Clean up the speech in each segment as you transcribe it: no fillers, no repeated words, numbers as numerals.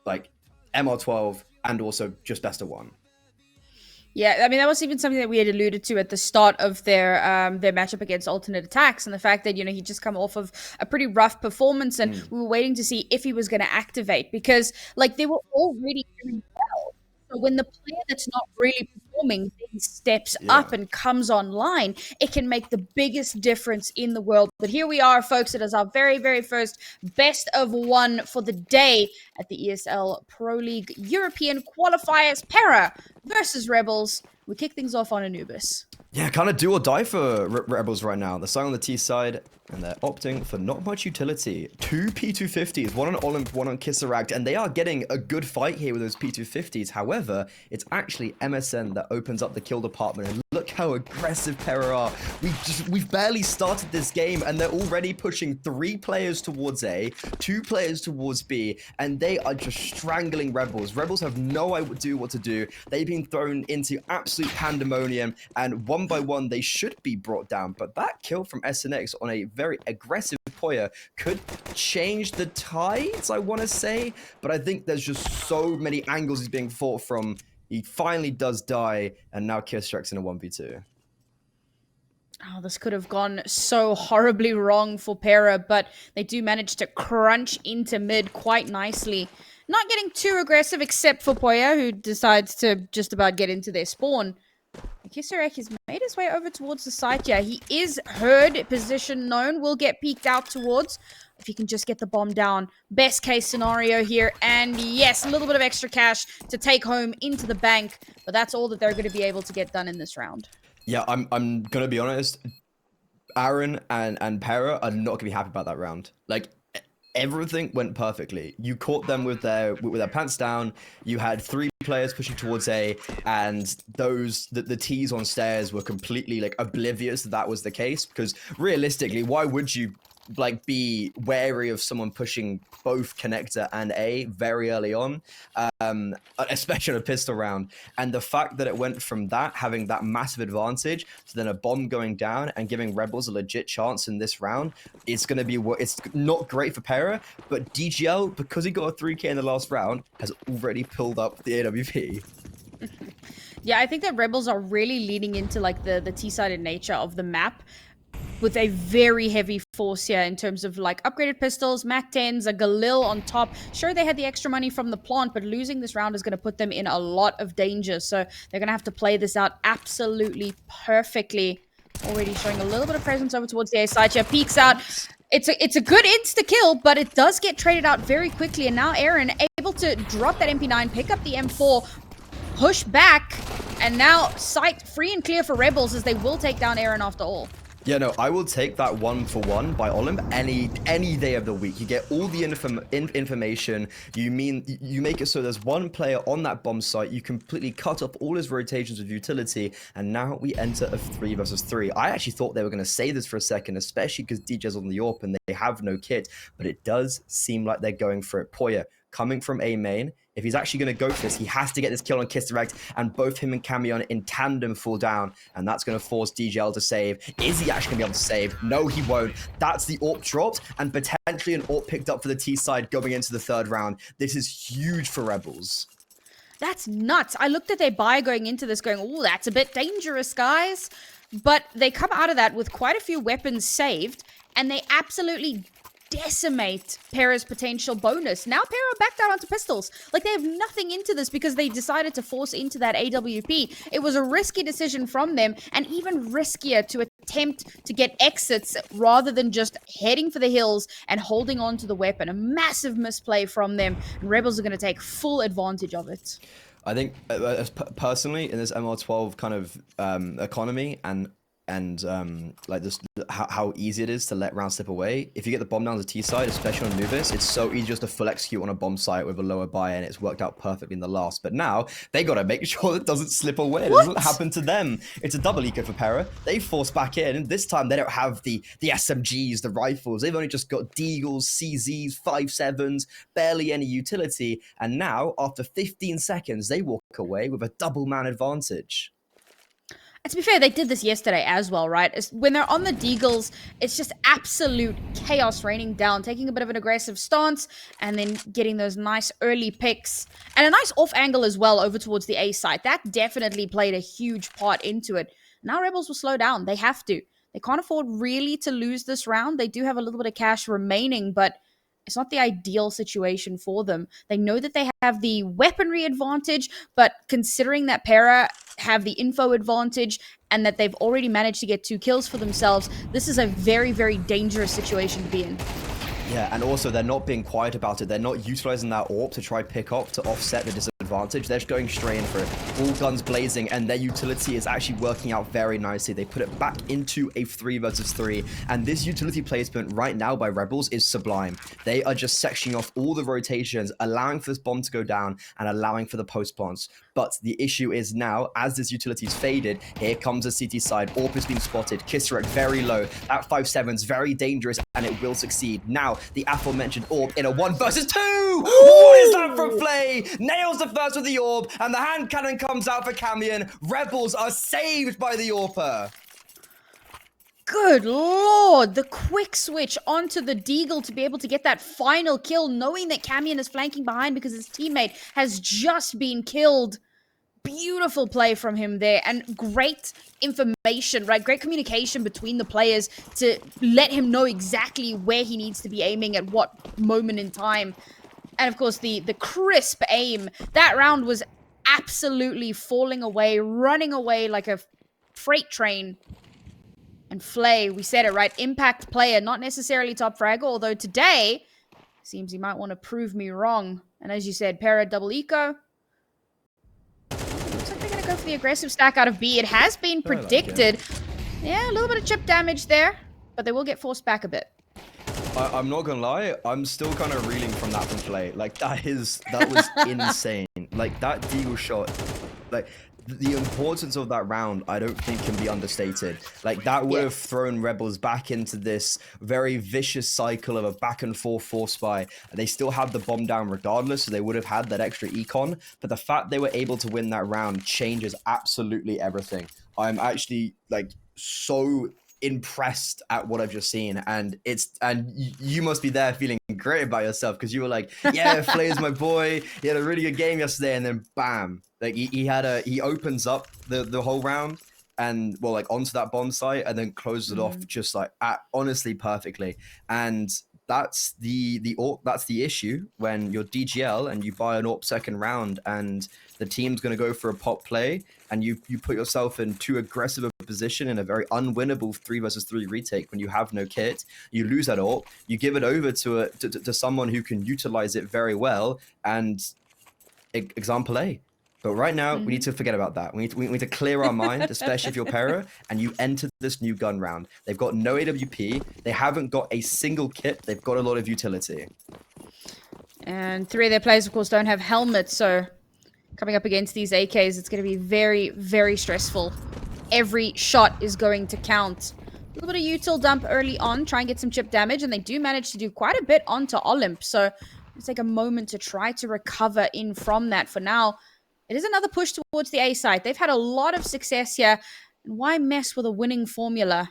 like MR12 and also just best of one. Yeah, I mean that was even something that we had alluded to at the start of their matchup against Alternate Attacks, and the fact that he'd just come off of a pretty rough performance, and we were waiting to see if he was going to activate because like they were already doing well. So when the player that's not really performing then steps Yeah. up and comes online, it can make the biggest difference in the world. But here we are, folks. It is our very, very first best of one for the day at the ESL Pro League European qualifiers. PERA versus Rebels. We kick things off on Anubis. Yeah, kind of do or die for Rebels right now. They're starting on the T side, and they're opting for not much utility. 2 P250s, one on Olimp, one on Kisserek, and they are getting a good fight here with those P250s. However, it's actually MSN that opens up the kill department, and look how aggressive PERA are. We've barely started this game, and they're already pushing 3 players towards A, 2 players towards B, and they are just strangling Rebels. Rebels have no idea what to do. They've been thrown into absolute pandemonium, and one by one, they should be brought down. But that kill from SNX on a very aggressive porya could change the tides, I want to say. But I think there's just so many angles he's being fought from. He finally does die, and now kisserek's in a 1v2. Oh, this could have gone so horribly wrong for PERA, but they do manage to crunch into mid quite nicely. Not getting too aggressive, except for porya, who decides to just about get into their spawn. kisserek has made his way over towards the site. Yeah, he is heard, position known, will get peeked out towards. If he can just get the bomb down. Best case scenario here. And yes, a little bit of extra cash to take home into the bank. But that's all that they're going to be able to get done in this round. Yeah, I'm going to be honest. Aaron and PERA are not going to be happy about that round. Like, everything went perfectly. You caught them with their pants down. You had 3 players pushing towards A, and the T's on stairs were completely like oblivious that was the case. Because realistically, why would you like be wary of someone pushing both connector and A very early on, especially on a pistol round? And the fact that it went from that having that massive advantage to then a bomb going down and giving Rebels a legit chance in this round, it's going to be it's not great for PERA. But DGL, because he got a 3K in the last round, has already pulled up the AWP. Yeah, I think that Rebels are really leaning into like the T-sided nature of the map, with a very heavy force here in terms of like upgraded pistols, Mac 10s, a Galil on top. Sure, they had the extra money from the plant, but losing this round is going to put them in a lot of danger. So they're going to have to play this out absolutely perfectly. Already showing a little bit of presence over towards the A side here. Peeks out. It's a good insta-kill, but it does get traded out very quickly. And now Aaron able to drop that MP9, pick up the M4, push back, and now sight free and clear for Rebels as they will take down Aaron after all. Yeah, no, I will take that 1-for-1 by Olimp any day of the week. You get all the information. You make it so there's one player on that bomb site. You completely cut off all his rotations with utility, and now we enter a 3 versus 3. I actually thought they were going to say this for a second, especially because DJ's on the AWP and they have no kit, but it does seem like they're going for it. porya, coming from A main, if he's actually going to go for this, he has to get this kill on kisserek, and both him and Kamion in tandem fall down, and that's going to force DGL to save. Is he actually going to be able to save? No, he won't. That's the AWP dropped, and potentially an AWP picked up for the T side going into the 3rd round. This is huge for Rebels. That's nuts. I looked at their buy going into this going, oh, that's a bit dangerous, guys. But they come out of that with quite a few weapons saved, and they absolutely decimate PERA's potential bonus. Now PERA backed out onto pistols. Like, they have nothing into this because they decided to force into that AWP. It was a risky decision from them, and even riskier to attempt to get exits rather than just heading for the hills and holding on to the weapon. A massive misplay from them, and Rebels are going to take full advantage of it. I think, personally, in this MR12 kind of economy and like just how easy it is to let rounds slip away. If you get the bomb down the T side, especially on Anubis, it's so easy just to full execute on a bomb site with a lower buy, and it's worked out perfectly in the last. But now they got to make sure it doesn't slip away. It doesn't happen to them. It's a double eco for PERA. They force back in, and this time they don't have the SMGs, the rifles. They've only just got Deagles, CZs, 5.7s, barely any utility. And now, after 15 seconds, they walk away with a double man advantage. And to be fair, they did this yesterday as well, right? When they're on the Deagles, it's just absolute chaos raining down, taking a bit of an aggressive stance, and then getting those nice early picks. And a nice off angle as well over towards the A side. That definitely played a huge part into it. Now Rebels will slow down. They have to. They can't afford really to lose this round. They do have a little bit of cash remaining, but it's not the ideal situation for them. They know that they have the weaponry advantage, but considering that PERA have the info advantage and that they've already managed to get 2 kills for themselves, this is a very, very dangerous situation to be in. Yeah, and also they're not being quiet about it. They're not utilizing that AWP to try pick up to offset the disadvantage. They're just going straight in for it. All guns blazing, and their utility is actually working out very nicely. They put it back into a 3 versus 3, and this utility placement right now by Rebels is sublime. They are just sectioning off all the rotations, allowing for this bomb to go down and allowing for the post plants. But the issue is now, as this utility is faded, here comes the CT side. AWP is being spotted. Kisserek very low. That 5-7 is very dangerous, and it will succeed. Now, the aforementioned AWP in a 1 versus 2! Ooh! What is that from Flay? Nails the first with the AWP, and the hand cannon comes out for Kamion. Rebels are saved by the AWPer. Good lord, the quick switch onto the Deagle to be able to get that final kill, knowing that Kamion is flanking behind because his teammate has just been killed. Beautiful play from him there, and great information, right? Great communication between the players to let him know exactly where he needs to be aiming at what moment in time. And of course, the crisp aim. That round was absolutely falling away, running away like a freight train. And Flay, we said it, right? Impact player, not necessarily top fragger, although today, seems he might want to prove me wrong. And as you said, PERA double eco. Looks like they're going to go for the aggressive stack out of B. It has been predicted. Yeah, a little bit of chip damage there, but they will get forced back a bit. I'm not gonna lie, I'm still kind of reeling from that from Flay. Like, that was insane. Like, that Deagle shot, like, the importance of that round, I don't think can be understated. Like, that would have thrown Rebels back into this very vicious cycle of a back and forth force buy. They still have the bomb down regardless, so they would have had that extra econ. But the fact they were able to win that round changes absolutely everything. I'm actually, like, so impressed at what I've just seen, and you must be there feeling great about yourself because you were like, yeah, Flay's my boy, he had a really good game yesterday, and then bam, like he opens up the whole round and, well, like, onto that bomb site and then closes it off just like honestly perfectly. And that's the issue when you're DGL and you buy an AWP second round and the team's going to go for a pop play and you put yourself in too aggressive a position in a very unwinnable 3 versus 3 retake when you have no kit. You lose that AWP, you give it over to someone who can utilize it very well, and example A. But right now, we need to forget about that. We need to clear our mind, especially if you're PERA, and you enter this new gun round. They've got no AWP. They haven't got a single kit. They've got a lot of utility. And 3 of their players, of course, don't have helmets, so coming up against these AKs, it's going to be very, very stressful. Every shot is going to count. A little bit of util dump early on, try and get some chip damage, and they do manage to do quite a bit onto Olimp, so let's take a moment to try to recover in from that. For now, it is another push towards the A side. They've had a lot of success here. And why mess with a winning formula?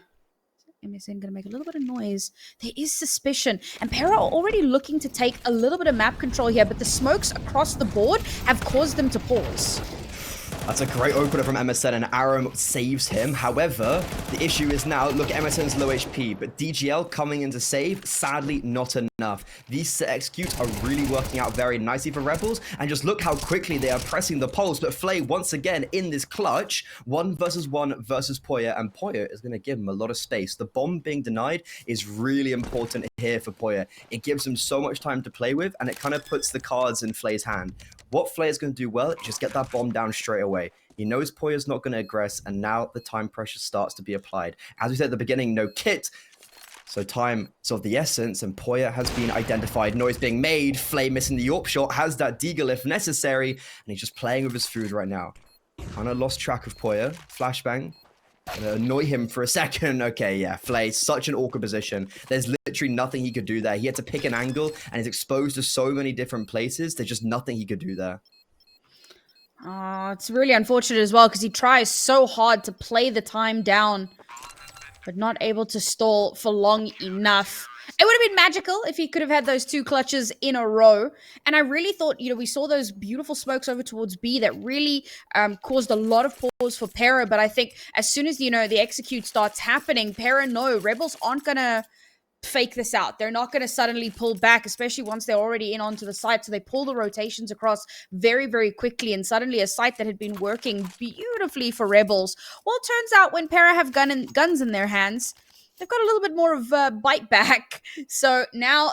MSN going to make a little bit of noise. There is suspicion. And PERA are already looking to take a little bit of map control here, but the smokes across the board have caused them to pause. That's a great opener from MSN, and Aram saves him. However, the issue is now, look, MSN's low HP, but DGL coming in to save, sadly not enough. These set executes are really working out very nicely for Rebels, and just look how quickly they are pressing the pulse. But Flay, once again, in this clutch, 1 versus porya, and porya is going to give him a lot of space. The bomb being denied is really important here for porya. It gives him so much time to play with, and it kind of puts the cards in Flay's hand. What Flay is going to do well, just get that bomb down straight away. He knows porya's not going to aggress, and now the time pressure starts to be applied. As we said at the beginning, no kit, so time is of the essence, and porya has been identified. Noise being made, Flay missing the AWP shot, has that Deagle if necessary, and he's just playing with his food right now. Kind of lost track of porya. Flashbang. Gonna annoy him for a second. Okay, yeah, Flay, such an awkward position. There's literally nothing he could do there. He had to pick an angle, and he's exposed to so many different places. There's just nothing he could do there. It's really unfortunate as well, because he tries so hard to play the time down. but not able to stall for long enough. It would have been magical if he could have had those 2 clutches in a row. And I really thought, we saw those beautiful smokes over towards B that really caused a lot of pause for PERA. But I think as soon as, the execute starts happening, PERA know Rebels aren't going to fake this out. They're not going to suddenly pull back, especially once they're already in onto the site. So they pull the rotations across very, very quickly. And suddenly a site that had been working beautifully for Rebels. Well, it turns out when PERA have guns in their hands, they've got a little bit more of a bite back. So now,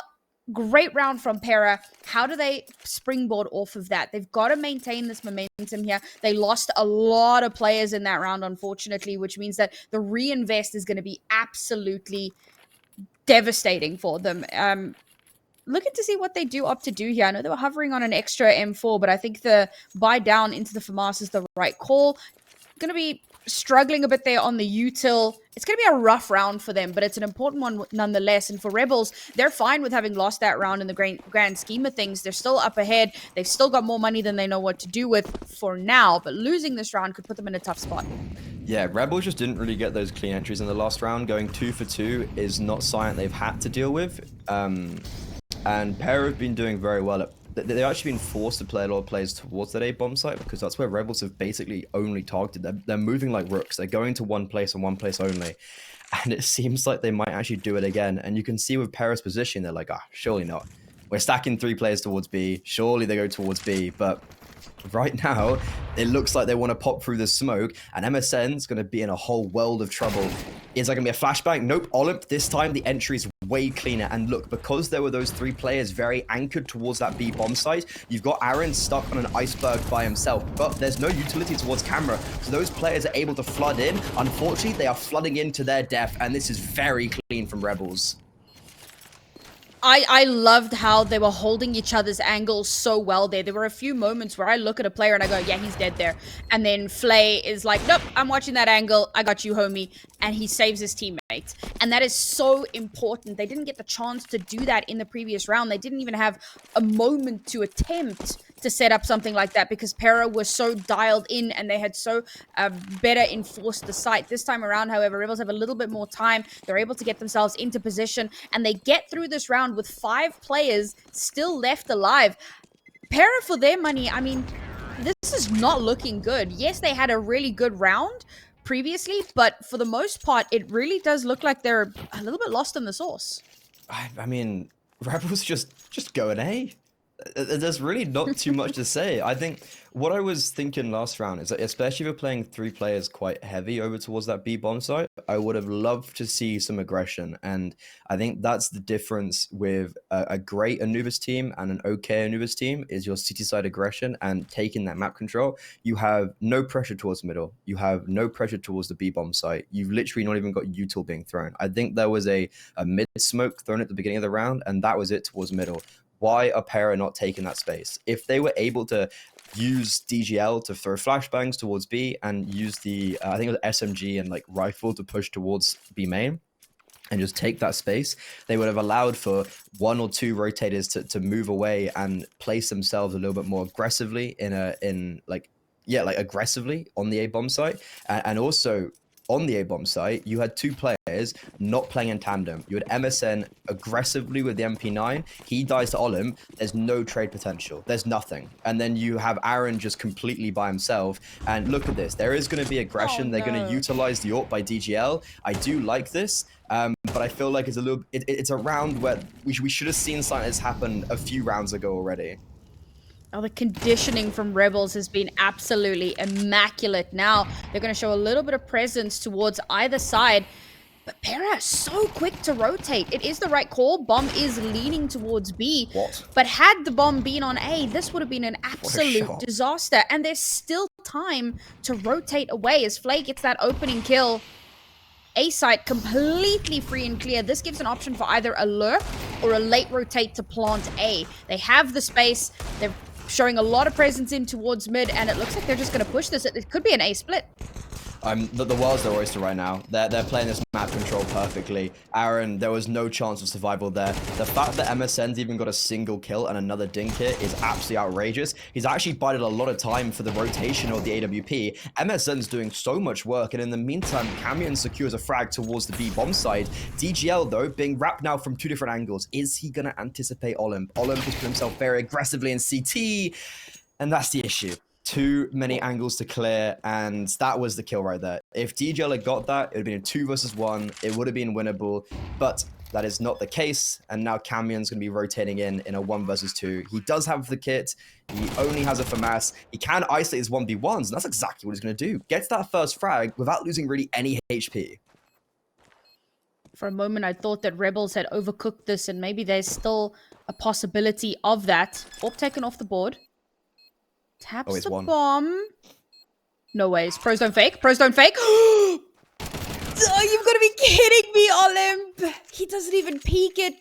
great round from PERA. How do they springboard off of that? They've got to maintain this momentum here. They lost a lot of players in that round, unfortunately, which means that the reinvest is going to be absolutely devastating for them. Looking to see what they do opt to do here. I know they were hovering on an extra M4, but I think the buy down into the FAMAS is the right call. Going to be struggling a bit there on the util. It's going to be a rough round for them, but it's an important one nonetheless. And for Rebels, they're fine with having lost that round in the grand scheme of things. They're still up ahead. They've still got more money than they know what to do with for now, but losing this round could put them in a tough spot. Yeah, Rebels just didn't really get those clean entries in the last round. Going 2 for 2 is not something they've had to deal with. And PERA have been doing very well at... They've actually been forced to play a lot of plays towards that A bomb site because that's where Rebels have basically only targeted. They're moving like rooks. They're going to one place and one place only. And it seems like they might actually do it again. And you can see with PERA's position, they're like, surely not. We're stacking 3 players towards B. Surely they go towards B. But right now, it looks like they want to pop through the smoke, and MSN's going to be in a whole world of trouble. Is there going to be a flashbang? Nope. Olimp, this time the entry is way cleaner. And look, because there were those 3 players very anchored towards that B bomb site, you've got Aaron stuck on an iceberg by himself, but there's no utility towards camera. So those players are able to flood in. Unfortunately, they are flooding into their death, and this is very clean from Rebels. I loved how they were holding each other's angles so well there. There were a few moments where I look at a player and I go, yeah, he's dead there. And then Flay is like, nope, I'm watching that angle. I got you, homie. And he saves his teammate. And that is so important. They didn't get the chance to do that in the previous round. They didn't even have a moment to attempt to set up something like that because PERA was so dialed in and they had so better enforced the site. This time around, however, Rebels have a little bit more time. They're able to get themselves into position and they get through this round with 5 players still left alive. PERA, for their money, I mean, this is not looking good. Yes, they had a really good round previously, but for the most part, it really does look like they're a little bit lost in the sauce. I mean, Rebels just go an A. There's really not too much to say. I think what I was thinking last round is that especially if you're playing 3 players quite heavy over towards that B bomb site, I would have loved to see some aggression. And I think that's the difference with a great Anubis team and an okay Anubis team is your city side aggression and taking that map control. You have no pressure towards the middle. You have no pressure towards the B bomb site. You've literally not even got util being thrown. I think there was a mid smoke thrown at the beginning of the round and that was it towards middle. Why are PERA not taking that space? If they were able to use DGL to throw flashbangs towards B and use the, I think it was SMG and like rifle to push towards B main and just take that space, they would have allowed for 1 or 2 rotators to move away and place themselves a little bit more aggressively aggressively on the A bomb site. And also, on the A-bomb site, you had 2 players not playing in tandem. You had MSN aggressively with the MP9. He dies to Olimp. There's no trade potential. There's nothing. And then you have Aaron just completely by himself. And look at this. There is going to be aggression. They're going to utilize the AWP by DGL. I do like this. But I feel like it's a round where we should have seen something that's happened a few rounds ago already. Oh, the conditioning from Rebels has been absolutely immaculate. Now, they're going to show a little bit of presence towards either side. But PERA is so quick to rotate. It is the right call. Bomb is leaning towards B. What? But had the bomb been on A, this would have been an absolute disaster. And there's still time to rotate away as Flay gets that opening kill. A site completely free and clear. This gives an option for either a lurk or a late rotate to plant A. They have the space. They're showing a lot of presence in towards mid, and it looks like they're just going to push this. It could be an A split. The world's their oyster right now. They're playing this map control perfectly. Aaron, there was no chance of survival there. The fact that MSN's even got a single kill and another dink hit is absolutely outrageous. He's actually bided a lot of time for the rotation of the AWP. MSN's doing so much work, and in the meantime, Kamion secures a frag towards the B bomb side. DGL, though, being wrapped now from 2 different angles. Is he going to anticipate Olimp? Olimp has put himself very aggressively in CT, and that's the issue. Too many angles to clear, and that was the kill right there. If DGL had got that, it would have been a 2 versus 1. It would have been winnable, but that is not the case, and now Kamion's going to be rotating in a 1 versus 2. He does have the kit. He only has a FAMAS. He can isolate his 1v1s, and that's exactly what he's going to do. Gets that first frag without losing really any HP. For a moment, I thought that Rebels had overcooked this, and maybe there's still a possibility of that. Orb taken off the board. Taps the bomb. No ways. Pros don't fake. Pros don't fake. Oh, you've got to be kidding me, Olimp. He doesn't even peek it.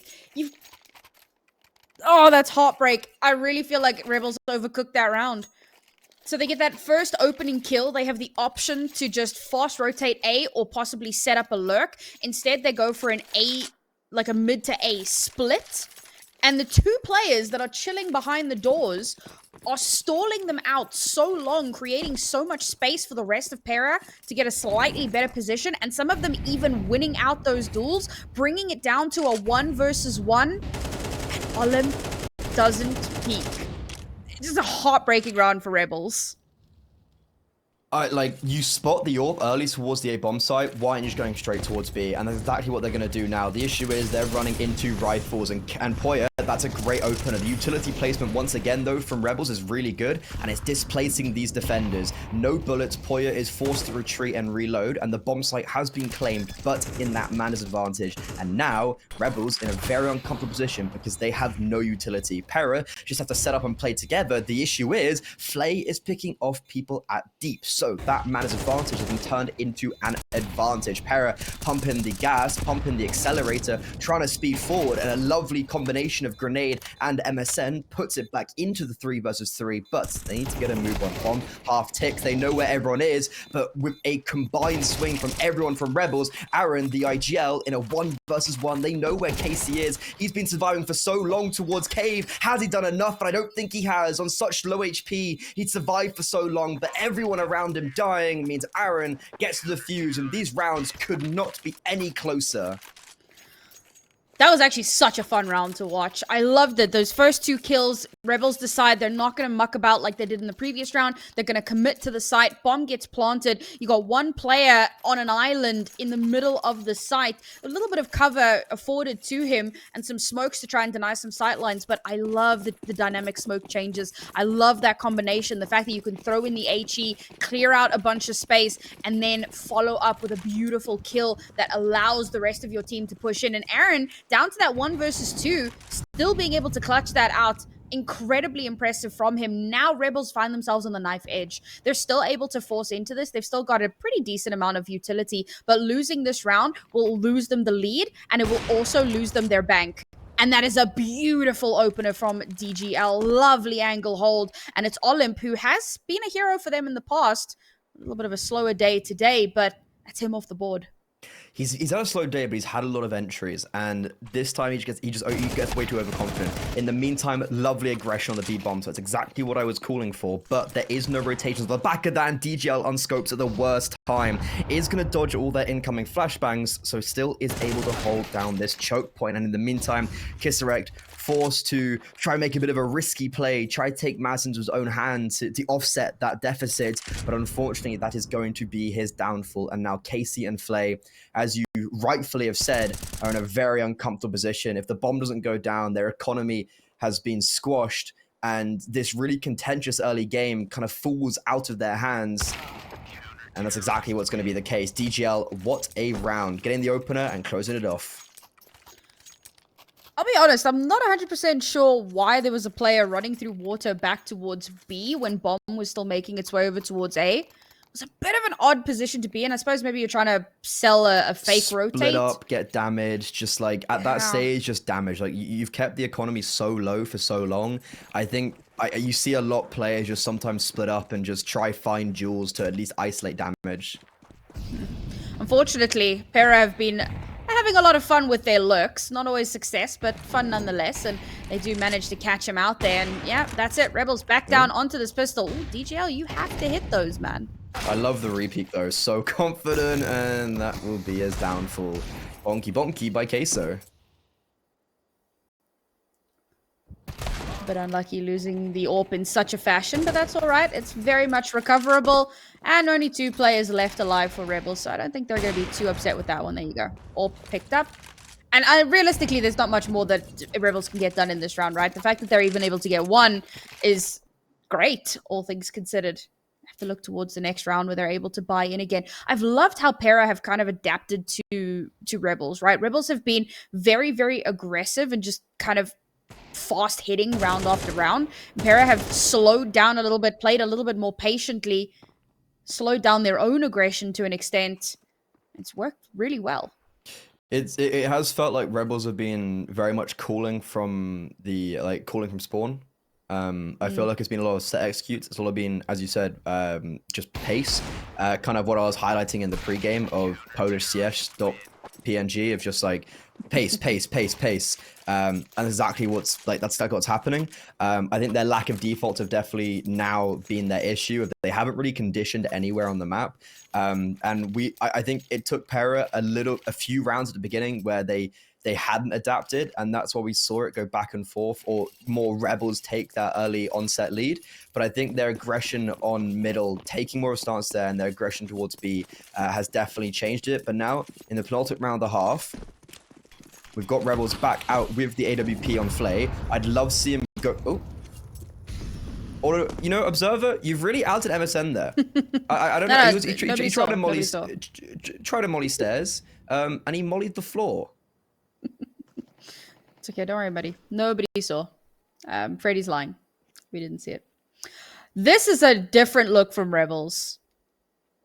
Oh, that's heartbreak. I really feel like Rebels overcooked that round. So they get that first opening kill. They have the option to just fast rotate A or possibly set up a lurk. Instead, they go for an A, like a mid to A split. And the 2 players that are chilling behind the doors are stalling them out so long, creating so much space for the rest of PERA to get a slightly better position, and some of them even winning out those duels, bringing it down to a 1 versus 1, and Olimp doesn't peak. It's just a heartbreaking round for Rebels. Like, you spot the AWP early towards the A bomb site, why aren't you just going straight towards B? And that's exactly what they're going to do now. The issue is they're running into rifles, and porya, that's a great opener. The utility placement, once again, though, from Rebels is really good, and it's displacing these defenders. No bullets, porya is forced to retreat and reload, and the bomb site has been claimed, but in that man disadvantage. And now, Rebels in a very uncomfortable position because they have no utility. PERA just have to set up and play together. The issue is, Flay is picking off people at deep. So that man disadvantage has been turned into an advantage. PERA pumping the gas, pumping the accelerator, trying to speed forward, and a lovely combination of grenade and MSN puts it back into the 3 versus 3, but they need to get a move on bomb. Half tick, they know where everyone is, but with a combined swing from everyone from Rebels, Aaron, the IGL, in a 1 versus 1, they know where Casey is. He's been surviving for so long towards Cave. Has he done enough? But I don't think he has. On such low HP, he'd survived for so long, but everyone around him dying means Aaron gets to the fuse, and these rounds could not be any closer. That was actually such a fun round to watch. I loved it. Those first 2 kills, Rebels decide they're not going to muck about like they did in the previous round. They're going to commit to the site. Bomb gets planted. You got 1 player on an island in the middle of the site. A little bit of cover afforded to him and some smokes to try and deny some sight lines. But I love the dynamic smoke changes. I love that combination. The fact that you can throw in the HE, clear out a bunch of space, and then follow up with a beautiful kill that allows the rest of your team to push in. And Aaron, down to that 1 versus 2, still being able to clutch that out. Incredibly impressive from him. Now Rebels find themselves on the knife edge. They're still able to force into this. They've still got a pretty decent amount of utility, but losing this round will lose them the lead, and it will also lose them their bank. And that is a beautiful opener from DGL. Lovely angle hold. And it's Olimp, who has been a hero for them in the past. A little bit of a slower day today, but that's him off the board. He's had a slow day, but he's had a lot of entries, and this time he gets way too overconfident. In the meantime, lovely aggression on the B bomb, so that's exactly what I was calling for. But there is no rotations on the back of that, and DGL unscopes at the worst time. Is going to dodge all their incoming flashbangs, so still is able to hold down this choke point. And in the meantime, kisserek forced to try and make a bit of a risky play, try to take matters into his own hands to offset that deficit, but unfortunately that is going to be his downfall. And now Casey and Flay, as you rightfully have said, are in a very uncomfortable position. If the bomb doesn't go down, their economy has been squashed, and this really contentious early game kind of falls out of their hands. And that's exactly what's going to be the case. DGL, what a round. Getting the opener and closing it off. I'll be honest, I'm not 100% sure why there was a player running through water back towards B when bomb was still making its way over towards A. It was a bit of an odd position to be in. I suppose maybe you're trying to sell a fake rotate. Split up, get damaged, just like at that stage, just damage. Like you've kept the economy so low for so long. I think you see a lot of players just sometimes split up and just try find jewels to at least isolate damage. Unfortunately, PERA have been having a lot of fun with their lurks. Not always success, but fun nonetheless. And they do manage to catch him out there. And yeah, that's it. Rebels back down onto this pistol. Ooh, DGL, you have to hit those, man. I love the repeat though. So confident, and that will be his downfall. Bonky bonky by Queso. But unlucky losing the AWP in such a fashion, but that's all right. It's very much recoverable, and only 2 players left alive for Rebels, so I don't think they're going to be too upset with that one. There you go. AWP picked up. And realistically, there's not much more that Rebels can get done in this round, right? The fact that they're even able to get 1 is great, all things considered. I have to look towards the next round where they're able to buy in again. I've loved how PERA have kind of adapted to Rebels, right? Rebels have been very, very aggressive and just kind of fast hitting round after round. PERA have slowed down a little bit, played a little bit more patiently, slowed down their own aggression to an extent. It's worked really well. It has felt like Rebels have been very much calling from spawn. I feel like it's been a lot of set executes. It's all been, as you said, just pace. Kind of what I was highlighting in the pregame of Polish CS.png of just like pace, pace, pace, pace. And exactly that's what's happening. I think their lack of defaults have definitely now been their issue. They haven't really conditioned anywhere on the map. And I think it took PERA a few rounds at the beginning where they hadn't adapted, and that's why we saw it go back and forth, or more Rebels take that early onset lead. But I think their aggression on middle, taking more of a stance there, and their aggression towards B has definitely changed it. But now, in the penultimate round of the half, we've got Rebels back out with the AWP on Flay. I'd love to see him go... Oh. Or, you know, Observer, you've really outed MSN there. I don't know. He tried to molly stairs, and he mollied the floor. It's okay, don't worry, buddy. Nobody saw. Freddy's lying. We didn't see it. This is a different look from Rebels.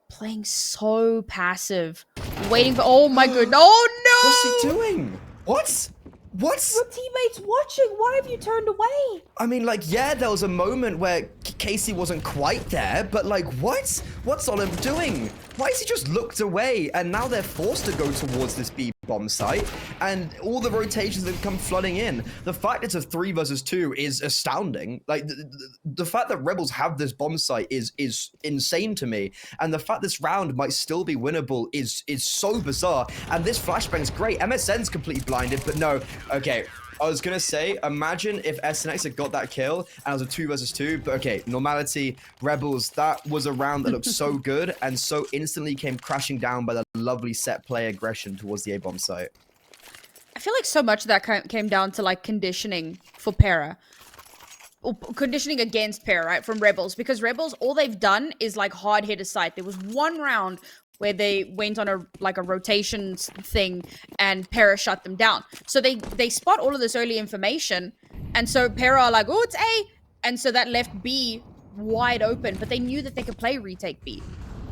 Playing so passive. Waiting for... Oh my goodness. Oh no! What's he doing? What? What? Your teammate's watching. Why have you turned away? I mean, like, yeah, there was a moment where Casey wasn't quite there, but like, what? What's Olimp doing? Why has he just looked away? And now they're forced to go towards this B bomb site, and all the rotations that come flooding in. The fact it's a 3 versus 2 is astounding. Like, the fact that Rebels have this bomb site is insane to me, and the fact this round might still be winnable is so bizarre. And this flashbang's great. MSN's completely blinded, but no. Okay, I was gonna say, imagine if SNX had got that kill and it was a 2 versus 2, but okay, normality, Rebels, that was a round that looked so good and so instantly came crashing down by the lovely set play aggression towards the A-bomb site. I feel like so much of that came down to like conditioning for PERA. Or conditioning against PERA, right, from Rebels, because Rebels, all they've done is like hard hit a site. There was one round where they went on a rotation thing and PERA shut them down. So they spot all of this early information, and so PERA are like, oh, it's A, and so that left B wide open, but they knew that they could play retake B,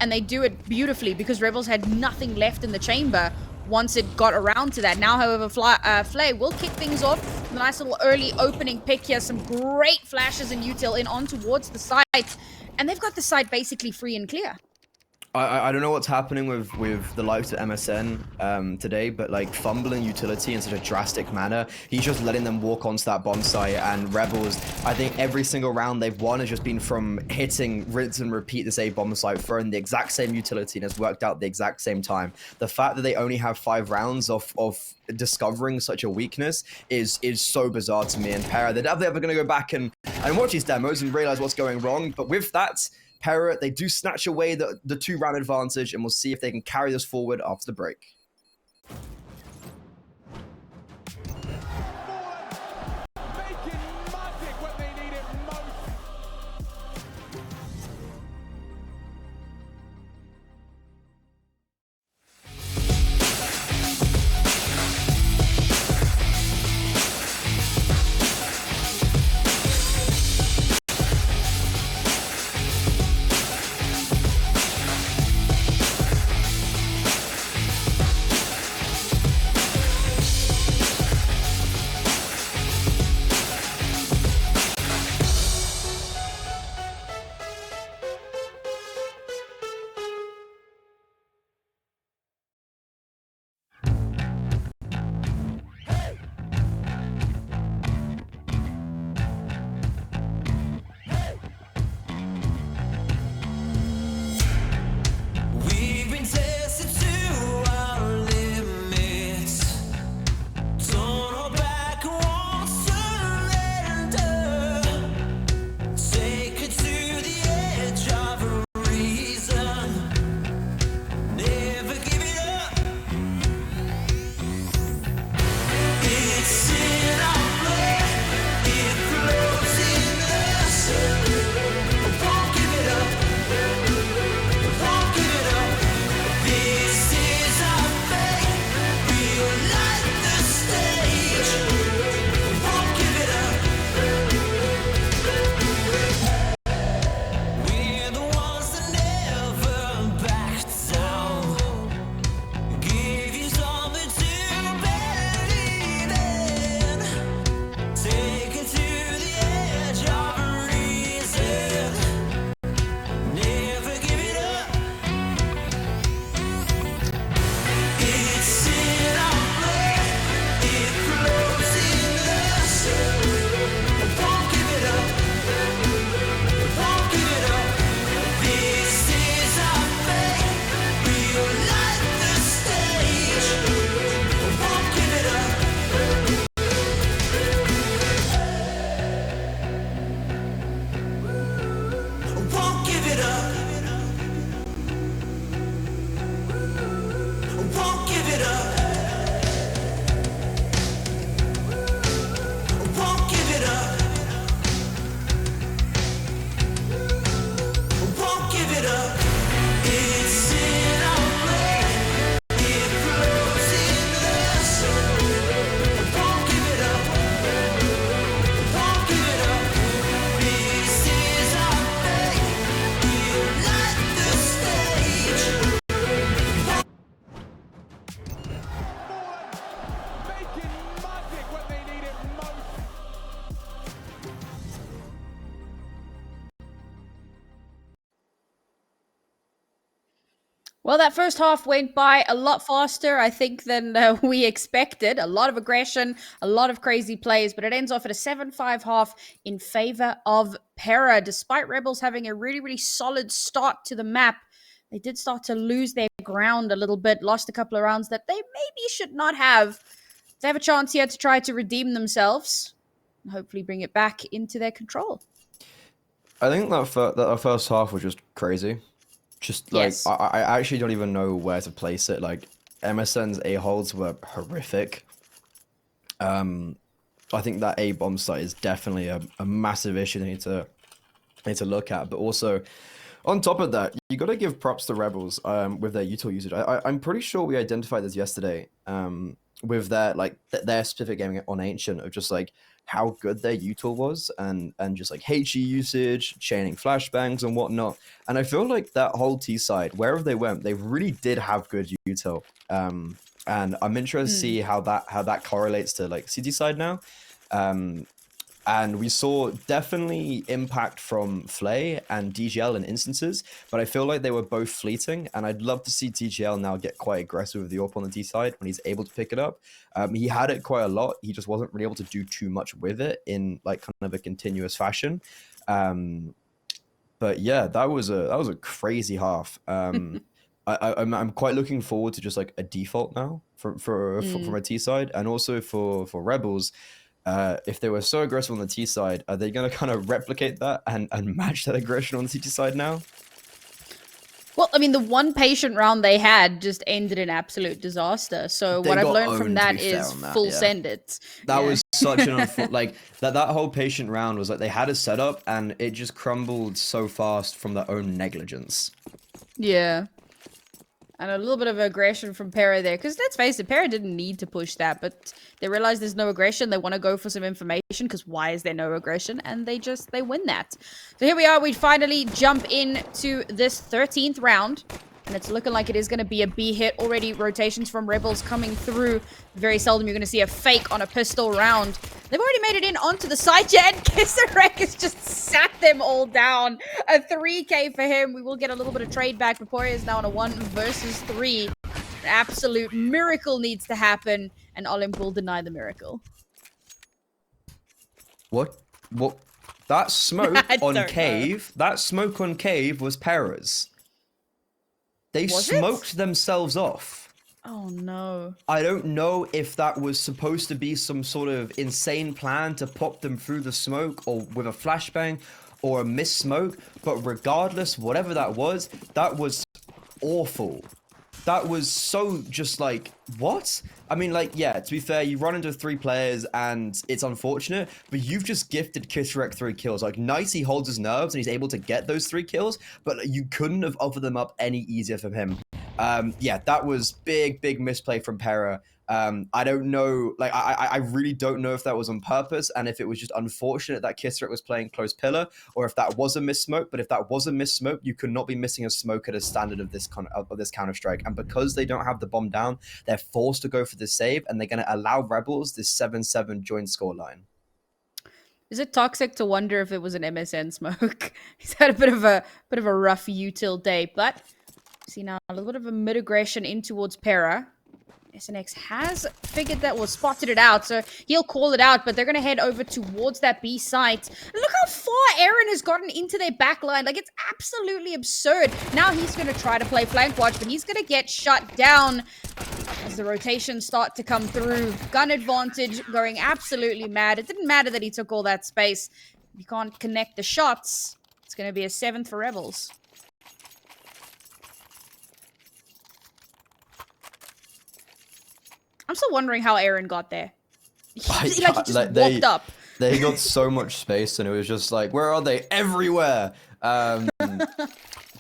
and they do it beautifully because Rebels had nothing left in the chamber once it got around to that. Now, however, Flay will kick things off with a nice little early opening pick here. Some great flashes and util in on towards the site, and they've got the site basically free and clear. I don't know what's happening with the likes of MSN today, but like fumbling utility in such a drastic manner, he's just letting them walk onto that bomb site. And Rebels, I think every single round they've won has just been from hitting, rinse and repeat this A bomb site, throwing the exact same utility, and it's worked out the exact same time. The fact that they only have 5 rounds of discovering such a weakness is so bizarre to me. And PERA, they're definitely ever going to go back and watch these demos and realize what's going wrong. But with that, PERA, they do snatch away the 2-round advantage, and we'll see if they can carry this forward after the break. Well, that first half went by a lot faster, I think, than we expected. A lot of aggression, a lot of crazy plays, but it ends off at a 7-5 half in favor of PERA. Despite Rebels having a really, really solid start to the map, they did start to lose their ground a little bit, lost a couple of rounds that they maybe should not have. They have a chance here to try to redeem themselves and hopefully bring it back into their control. I think that first half was just crazy. Just like Yes. I actually don't even know where to place it. Like MSN's A-holds were horrific. I think that A-bomb site is definitely a massive issue they need to look at. But also, on top of that, you got to give props to Rebels with their util usage. I'm pretty sure we identified this yesterday with their specific game on Ancient of just like how good their util was and just like HE usage, chaining flashbangs and whatnot. And I feel like that whole T side, wherever they went, they really did have good util. And I'm interested to see how that correlates to like CT side now. And we saw definitely impact from Flay and DGL in instances, but I feel like they were both fleeting, and I'd love to see DGL now get quite aggressive with the AWP on the T side when he's able to pick it up. He had it quite a lot. He just wasn't really able to do too much with it in like kind of a continuous fashion. But yeah, that was a crazy half. I'm quite looking forward to just like a default now from a T side, and also for Rebels. If they were so aggressive on the T side, are they going to kind of replicate that and match that aggression on the CT side now? Well, I mean, the one patient round they had just ended in absolute disaster. So They what I've got learned owned, from to that be fair, is on that, full yeah. send it. That Yeah. was such an like that whole patient round was like they had a setup and it just crumbled so fast from their own negligence. Yeah. And a little bit of aggression from PERA there. Because let's face it, PERA didn't need to push that. But they realize there's no aggression. They want to go for some information. Because why is there no aggression? And they win that. So here we are. We finally jump into this 13th round. And it's looking like it is going to be a B hit. Already rotations from Rebels coming through. Very seldom you're going to see a fake on a pistol round. They've already made it in onto the side yet. And Kisserek has just sat them all down. A 3k for him. We will get a little bit of trade back. But porya is now on a 1 versus 3. An absolute miracle needs to happen. And Olimp will deny the miracle. What? That smoke on Cave, know. that smoke on Cave was PERA's. They smoked themselves off. Oh no. I don't know if that was supposed to be some sort of insane plan to pop them through the smoke or with a flashbang or a miss smoke, but regardless, whatever that was awful. That was so just like, what? I mean, like, yeah, to be fair, you run into 3 players and it's unfortunate, but you've just gifted kisserek 3 kills. Like, nice, he holds his nerves and he's able to get those 3 kills, but you couldn't have offered them up any easier from him. Yeah, that was big misplay from PERA. I don't know, like, I really don't know if that was on purpose and if it was just unfortunate that kisserek was playing close pillar or if that was a miss smoke. But if that was a miss smoke, you could not be missing a smoke at a standard of this Counter-Strike. And because they don't have the bomb down, they're forced to go for the save and they're going to allow Rebels this 7-7 joint scoreline. Is it toxic to wonder if it was an MSN smoke? He's had a bit of a rough util day, but see now a little bit of a mid aggression in towards PERA. SNX has figured that, spotted it out, so he'll call it out, but they're going to head over towards that B site. Look how far Aaron has gotten into their backline. Like, it's absolutely absurd. Now he's going to try to play flank watch, but he's going to get shut down as the rotations start to come through. Gun advantage going absolutely mad. It didn't matter that he took all that space. If you can't connect the shots, it's going to be a 7th for Rebels. I'm still wondering how Aaron got there. He just walked up. They got so much space and it was just like, where are they? Everywhere!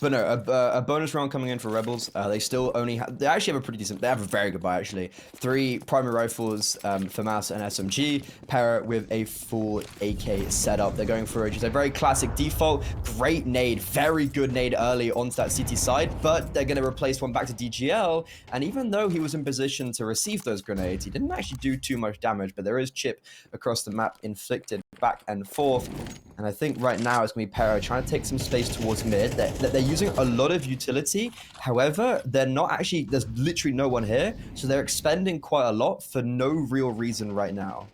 But no, a bonus round coming in for Rebels. They still only they actually have a pretty decent, they have a very good buy actually. 3 primary rifles, FAMAS and SMG. PERA with a full AK setup. They're going for just a very classic default. Great nade, very good nade early onto that CT side, but they're going to replace one back to DGL. And even though he was in position to receive those grenades, he didn't actually do too much damage, but there is chip across the map inflicted back and forth. And I think right now it's going to be PERA trying to take some space towards mid. They're using a lot of utility. However, they're not actually, there's literally no one here. So they're expending quite a lot for no real reason right now.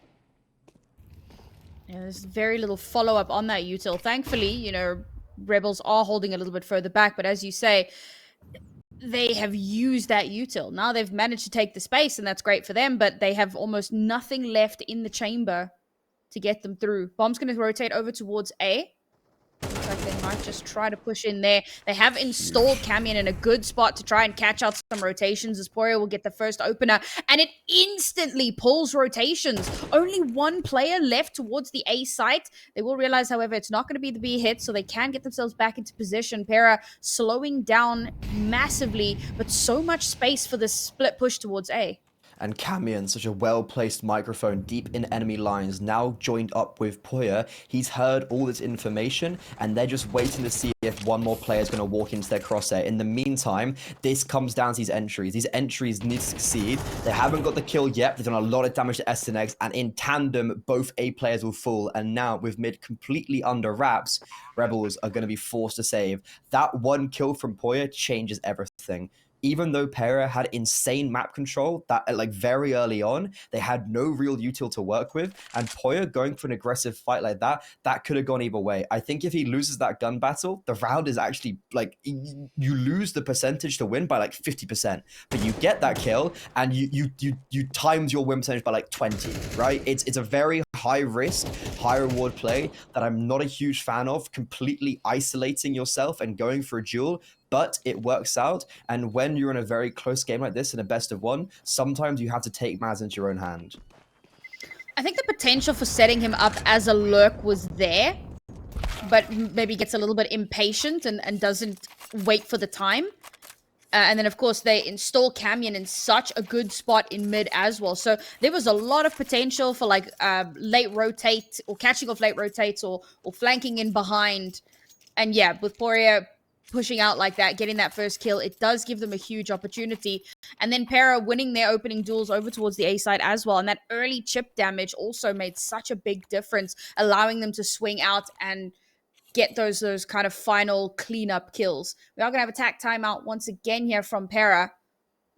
Yeah, there's very little follow-up on that util. Thankfully, you know, Rebels are holding a little bit further back. But as you say, they have used that util. Now they've managed to take the space, and that's great for them. But they have almost nothing left in the chamber to get them through. Bomb's going to rotate over towards A. Looks like they might just try to push in there. They have installed Kamion in a good spot to try and catch out some rotations as Porya will get the first opener. And it instantly pulls rotations. Only one player left towards the A site. They will realize, however, it's not going to be the B hit, so they can get themselves back into position. PERA slowing down massively, but so much space for this split push towards A. And Kamion, such a well-placed microphone deep in enemy lines, now joined up with Porya. He's heard all this information, and they're just waiting to see if one more player is going to walk into their crosshair. In the meantime, this comes down to these entries. These entries need to succeed. They haven't got the kill yet. They've done a lot of damage to SNX, and in tandem, both A players will fall. And now, with mid completely under wraps, Rebels are going to be forced to save. That one kill from Porya changes everything. Even though PERA had insane map control, that like very early on, they had no real util to work with, and Porya going for an aggressive fight like that, that could have gone either way. I think if he loses that gun battle, the round is actually like, you lose the percentage to win by like 50%, but you get that kill, and you times your win percentage by like 20, right? It's a very high risk, high reward play that I'm not a huge fan of, completely isolating yourself and going for a duel. But it works out, and when you're in a very close game like this in a best of one, sometimes you have to take matters into your own hand. I think the potential for setting him up as a lurk was there, but maybe gets a little bit impatient and doesn't wait for the time. And then, of course, they install Kamion in such a good spot in mid as well. So there was a lot of potential for like late rotate or catching off late rotates or flanking in behind. And yeah, with Porya pushing out like that, getting that first kill, it does give them a huge opportunity. And then PERA winning their opening duels over towards the A side as well. And that early chip damage also made such a big difference, allowing them to swing out and get those kind of final cleanup kills. We are going to have a tack timeout once again here from PERA.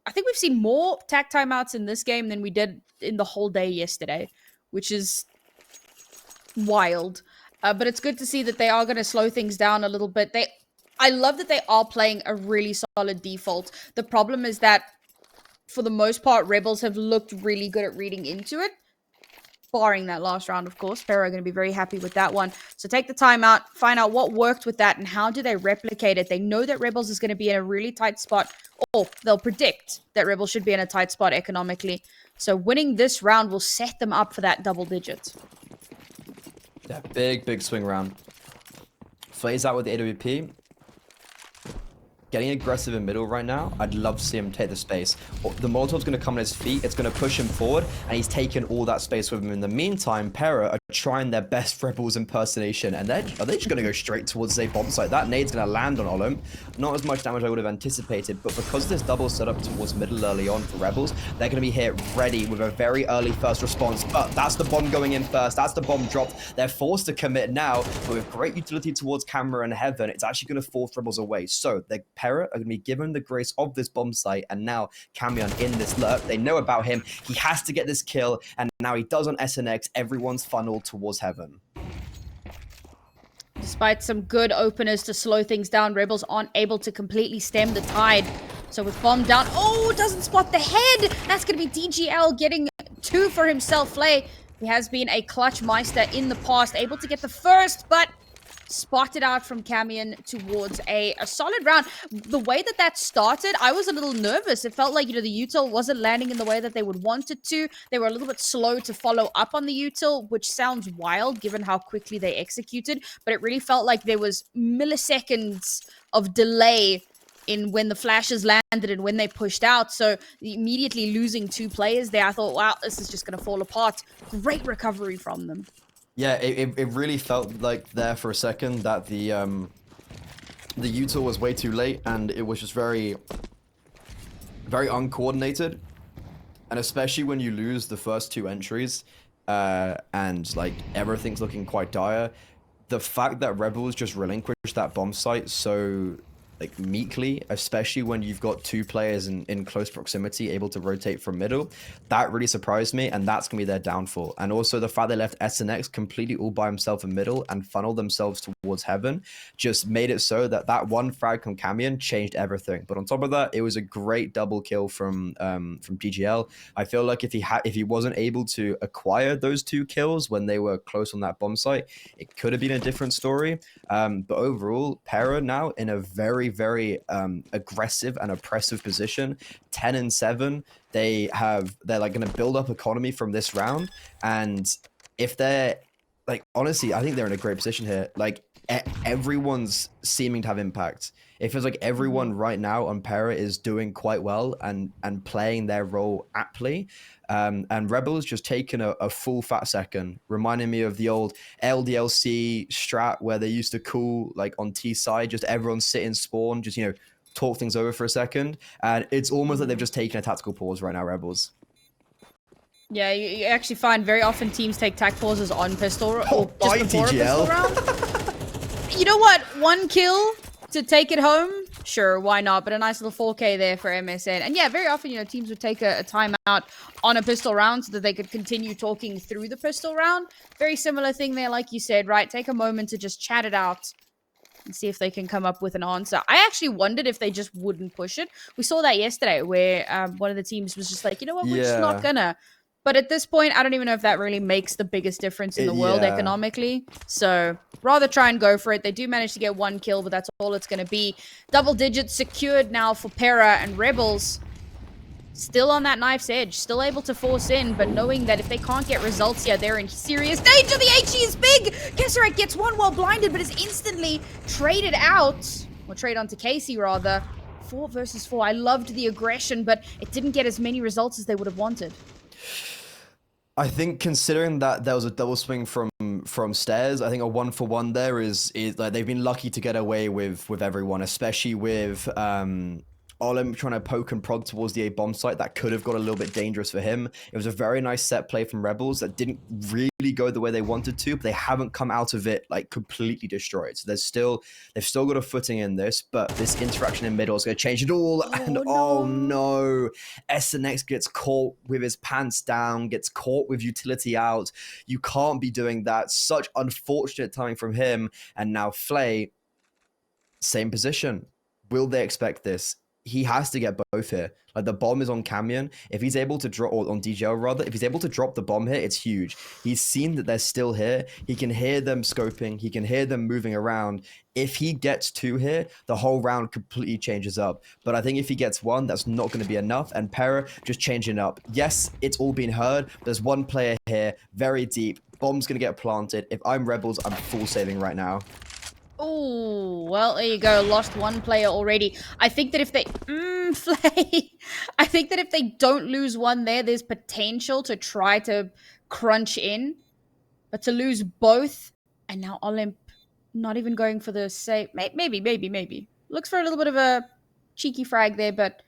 I think we've seen more tack timeouts in this game than we did in the whole day yesterday, which is wild. But it's good to see that they are going to slow things down a little bit. I love that they are playing a really solid default. The problem is that, for the most part, Rebels have looked really good at reading into it. Barring that last round, of course. PERA are going to be very happy with that one. So take the time out, find out what worked with that, and how do they replicate it. They know that Rebels is going to be in a really tight spot, or they'll predict that Rebels should be in a tight spot economically. So winning this round will set them up for that double digit. Yeah, big swing round. Flays out with the AWP. Getting aggressive in middle right now, I'd love to see him take the space. The Molotov's going to come on his feet, it's going to push him forward, and he's taken all that space with him. In the meantime, PERA are trying their best Rebels impersonation, and are they just going to go straight towards a bomb site? That nade's going to land on Olimp. Not as much damage I would have anticipated, but because this double set up towards middle early on for Rebels, they're going to be here ready with a very early first response. But that's the bomb going in first, that's the bomb dropped. They're forced to commit now, but with great utility towards camera and heaven, it's actually going to force Rebels away. So they're PERA are going to be given the grace of this bomb site, and now Kamion in this lurk. They know about him. He has to get this kill, and now he does on SNX. Everyone's funneled towards heaven. Despite some good openers to slow things down, Rebels aren't able to completely stem the tide. So with bomb down, oh, doesn't spot the head. That's going to be DGL getting 2 for himself. Flay, he has been a clutch meister in the past, able to get the first, but spotted out from Kamion towards a solid round. The way that started, I was a little nervous. It felt like, the util wasn't landing in the way that they would want it to. They were a little bit slow to follow up on the util, which sounds wild given how quickly they executed, but it really felt like there was milliseconds of delay in when the flashes landed and when they pushed out. So immediately losing 2 players there, I thought, wow, this is just going to fall apart. Great recovery from them. Yeah, it really felt like there for a second that the util was way too late, and it was just very uncoordinated. And especially when you lose the first 2 entries, and like everything's looking quite dire, the fact that Rebels just relinquished that bomb site so like meekly, especially when you've got two players in close proximity able to rotate from middle, that really surprised me, and that's gonna be their downfall. And also the fact they left SNX completely all by himself in middle and funneled themselves towards heaven just made it so that that one frag from Kamion changed everything. But on top of that, it was a great double kill from DGL. I feel like if he wasn't able to acquire those 2 kills when they were close on that bomb site, it could have been a different story. But overall, PERA now in a very aggressive and oppressive position, 10-7. They're like going to build up economy from this round, and if they're like, honestly, I think they're in a great position here. Like everyone's seeming to have impact. It feels like everyone right now on PERA is doing quite well and playing their role aptly. And Rebels just taking a full fat second, reminding me of the old LDLC strat where they used to call like on T side, just everyone sit in spawn, just, you know, talk things over for a second. And it's almost like they've just taken a tactical pause right now, Rebels. Yeah, you actually find very often teams take tac pauses on pistol or just before a DGL. pistol round. You know what? 1 kill to take it home? Sure, why not? But a nice little 4K there for MSN. And yeah, very often, you know, teams would take a timeout on a pistol round so that they could continue talking through the pistol round. Very similar thing there, like you said, right? Take a moment to just chat it out and see if they can come up with an answer. I actually wondered if they just wouldn't push it. We saw that yesterday where one of the teams was just like, you know what, we're just not gonna. But at this point, I don't even know if that really makes the biggest difference in the world economically. So rather try and go for it. They do manage to get 1 kill, but that's all it's going to be. Double digits secured now for PERA, and Rebels still on that knife's edge. Still able to force in, but knowing that if they can't get results here, they're in serious danger. The HE is big! Kisserek gets one while blinded, but is instantly traded out. Or trade onto Casey, rather. 4 versus 4. I loved the aggression, but it didn't get as many results as they would have wanted. I think considering that there was a double swing from stairs, I think a 1-for-1 there is like they've been lucky to get away with everyone, especially with Olimp trying to poke and prod towards the A bomb site. That could have got a little bit dangerous for him. It was a very nice set play from Rebels that didn't really go the way they wanted to, but they haven't come out of it like completely destroyed. So they've still got a footing in this, but this interaction in middle is going to change it all. Oh no, SNX gets caught with his pants down, gets caught with utility out. You can't be doing that. Such unfortunate timing from him. And now Flay, same position. Will they expect this? He has to get both here. Like, the bomb is on Kamion. If he's able to drop, or on DGL rather, if he's able to drop the bomb here, it's huge. He's seen that they're still here. He can hear them scoping. He can hear them moving around. If he gets 2 here, the whole round completely changes up. But I think if he gets 1, that's not going to be enough. And PERA just changing up. Yes, it's all been heard. There's one player here, very deep. Bomb's going to get planted. If I'm Rebels, I'm full saving right now. Oh, well, there you go. Lost 1 player already. I think that if they... Flay. I think that if they don't lose 1 there, there's potential to try to crunch in. But to lose both, and now Olimp not even going for the save. Maybe. Looks for a little bit of a cheeky frag there, but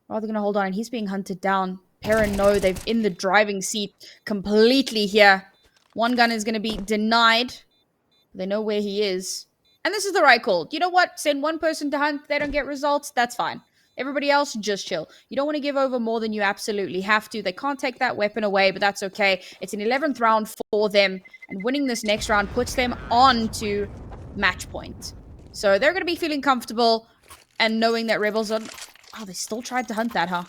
rather going to hold on. And he's being hunted down. PERA know they've in the driving seat completely here. 1 gun is going to be denied. They know where he is. And this is the right call. You know what? Send 1 person to hunt. They don't get results. That's fine. Everybody else, just chill. You don't want to give over more than you absolutely have to. They can't take that weapon away, but that's okay. It's an 11th round for them. And winning this next round puts them on to match point. So they're going to be feeling comfortable and knowing that Rebels are... Oh, they still tried to hunt that, huh?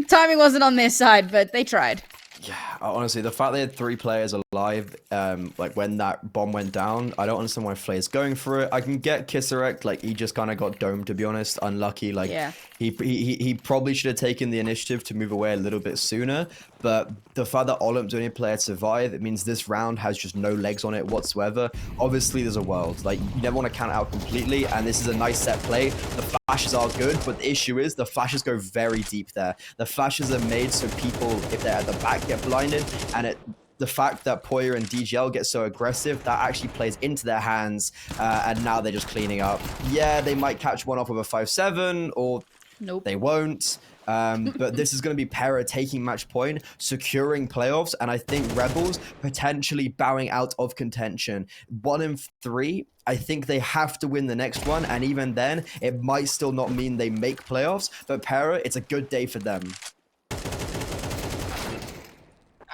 Timing wasn't on their side, but they tried. Yeah, honestly, the fact they had 3 players alive, like when that bomb went down, I don't understand why Flay's going for it. I can get Kisserek, like he just kind of got domed, to be honest, unlucky. Like he probably should have taken the initiative to move away a little bit sooner. But the fact that Olimp's the only player to survive, it means this round has just no legs on it whatsoever. Obviously, there's a world. Like, you never want to count it out completely, and this is a nice set play. The flashes are good, but the issue is the flashes go very deep there. The flashes are made so people, if they're at the back, get blinded, and the fact that porya and DGL get so aggressive, that actually plays into their hands, and now they're just cleaning up. Yeah, they might catch one off with a 5-7, or they won't. But this is going to be PERA taking match point, securing playoffs, and I think Rebels potentially bowing out of contention. 1 in 3. I think they have to win the next one, and even then, it might still not mean they make playoffs. But PERA, it's a good day for them.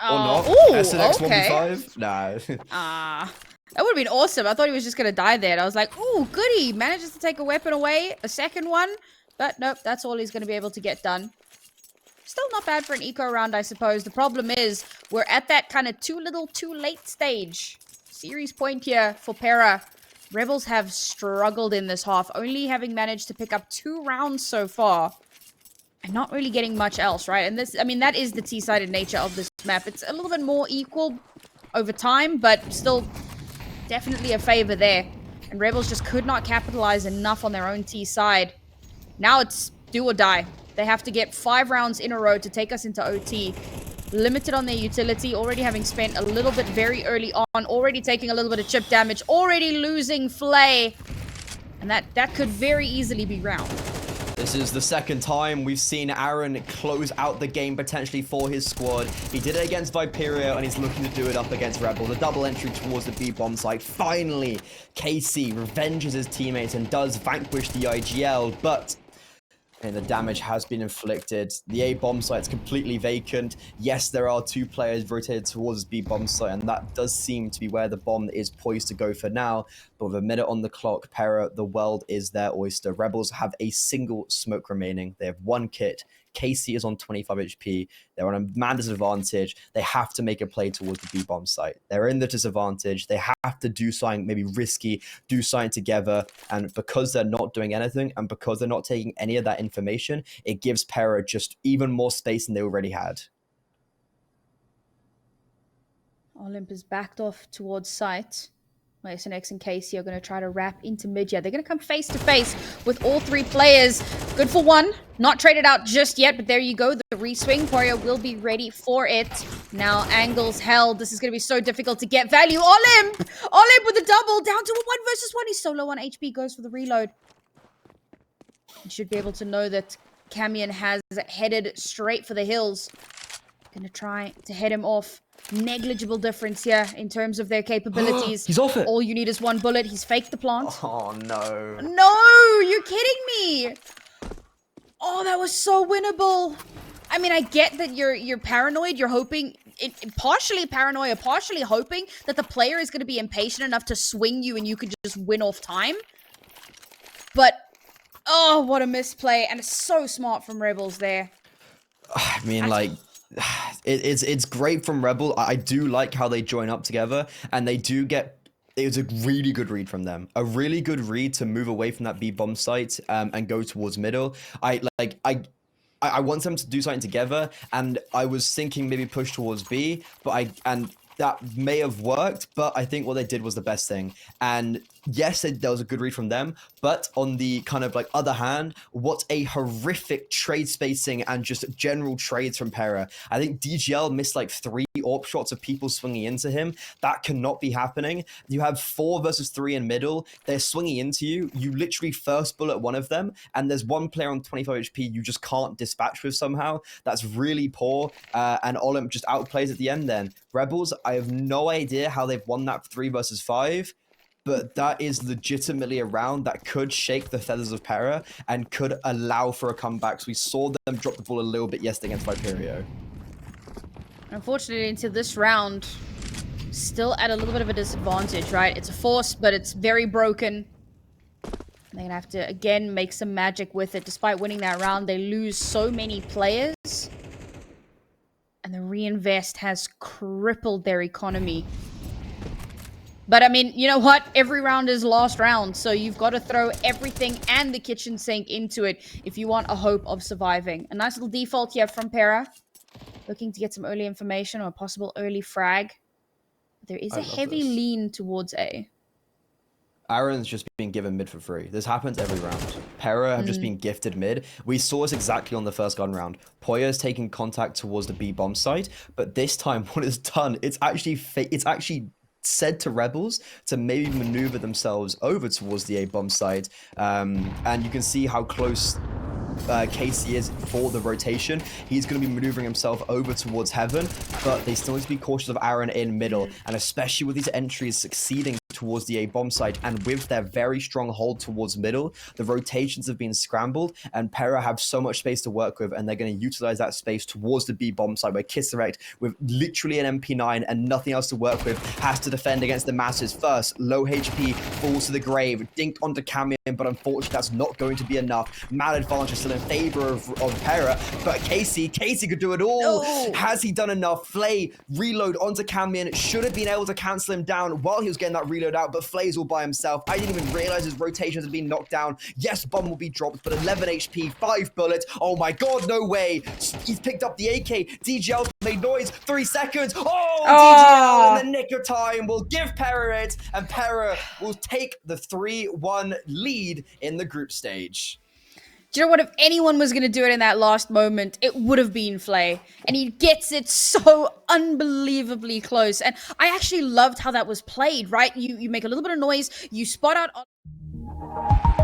Or not. Ooh, SNX okay. 1v5? Nah. That would have been awesome. I thought he was just going to die there. And I was like, ooh, goody. Manages to take a weapon away. A second one. But nope, that's all he's going to be able to get done. Still not bad for an eco round, I suppose. The problem is we're at that kind of too little, too late stage. Series point here for PERA. Rebels have struggled in this half, only having managed to pick up 2 rounds so far. And not really getting much else, right? And this, I mean, that is the T-sided nature of this map. It's a little bit more equal over time, but still definitely a favor there. And Rebels just could not capitalize enough on their own T side. Now it's do or die. They have to get 5 rounds in a row to take us into OT. Limited on their utility, already having spent a little bit very early on, already taking a little bit of chip damage, already losing Flay. And that could very easily be round. This is the second time we've seen Aaron close out the game potentially for his squad. He did it against Viperio, and he's looking to do it up against Rebels. A double entry towards the B bomb site. Finally, KC revenges his teammates and does vanquish the IGL, but and the damage has been inflicted. The A bomb site's completely vacant. Yes, there are 2 players rotated towards the B bomb site, and that does seem to be where the bomb is poised to go for now. But with a minute on the clock, PERA, the world is their oyster. Rebels have a single smoke remaining. They have 1 kit. KC is on 25 HP. They're on a man disadvantage. They have to make a play towards the B bomb site. They're in the disadvantage. They have to do something maybe risky, do something together. And because they're not doing anything, and because they're not taking any of that information, it gives PERA just even more space than they already had. Olimp is backed off towards site. SNX and KC are going to try to wrap into mid. Yeah, they're going to come face to face with all 3 players. Good for 1. Not traded out just yet, but there you go. The reswing. Porya will be ready for it. Now angles held. This is going to be so difficult to get value. Olimp! Olimp with a double down to a 1 versus 1. He's so low on HP. Goes for the reload. You should be able to know that Kamion has headed straight for the hills. Going to try to head him off. Negligible difference here in terms of their capabilities. He's off it. All you need is 1 bullet. He's faked the plant. Oh, no. No! You're kidding me! Oh, that was so winnable. I mean, I get that you're paranoid. You're hoping, partially paranoia, partially hoping that the player is going to be impatient enough to swing you and you could just win off time. But, oh, what a misplay. And it's so smart from Rebels there. I mean, like... It's great from Rebel. I do like how they join up together, and they do get... It was a really good read from them. A really good read to move away from that B bomb site and go towards middle. I want them to do something together, and I was thinking maybe push towards B, but that may have worked, but I think what they did was the best thing. And yes, there was a good read from them, but on the kind of like other hand, what a horrific trade spacing and just general trades from PERA. I think DGL missed like 3 AWP shots of people swinging into him. That cannot be happening. You have 4 versus 3 in middle. They're swinging into you. You literally first bullet one of them, and there's 1 player on 25 HP you just can't dispatch with somehow. That's really poor, and Olimp just outplays at the end then. Rebels, I have no idea how they've won that 3 versus 5. But that is legitimately a round that could shake the feathers of PERA and could allow for a comeback. So we saw them drop the ball a little bit yesterday against Viperio. Unfortunately, into this round, still at a little bit of a disadvantage, right? It's a force, but it's very broken. They're going to have to, again, make some magic with it. Despite winning that round, they lose so many players. And the reinvest has crippled their economy. But I mean, you know what? Every round is last round, so you've got to throw everything and the kitchen sink into it if you want a hope of surviving. A nice little default here from PERA. Looking to get some early information or a possible early frag. There is a heavy lean towards A. Aaron's just being given mid for free. This happens every round. PERA have just been gifted mid. We saw this exactly on the first gun round. Porya is taking contact towards the B bomb site, but this time what it's done, it's actually said to Rebels to maybe maneuver themselves over towards the A bomb site, and you can see how close Casey is for the rotation. He's going to be maneuvering himself over towards Heaven, but they still need to be cautious of Aaron in middle, and especially with these entries succeeding towards the A bomb site, and with their very strong hold towards middle, the rotations have been scrambled, and PERA have so much space to work with, and they're going to utilize that space towards the B bomb site, where kisserek, with literally an MP9 and nothing else to work with, has to defend against the masses. First, low HP, falls to the grave, dinked onto Kamion, but unfortunately that's not going to be enough. Mad advantage still in favor of PERA, but Casey could do it all. No. Has he done enough? Flay, reload onto Kamion, should have been able to cancel him down while he was getting that reload out, but Flay's all by himself. I didn't even realize his rotations had been knocked down. Yes, bomb will be dropped, but 11 HP, 5 bullets. Oh my god, no way. He's picked up the AK. DGL made noise. 3 seconds. Oh, DGL in the nick of time will give PERA it, and PERA will take the 3-1 lead in the group stage. Do you know what? If anyone was going to do it in that last moment, it would have been Flay. And he gets it so unbelievably close. And I actually loved how that was played, right? You make a little bit of noise, you spot out...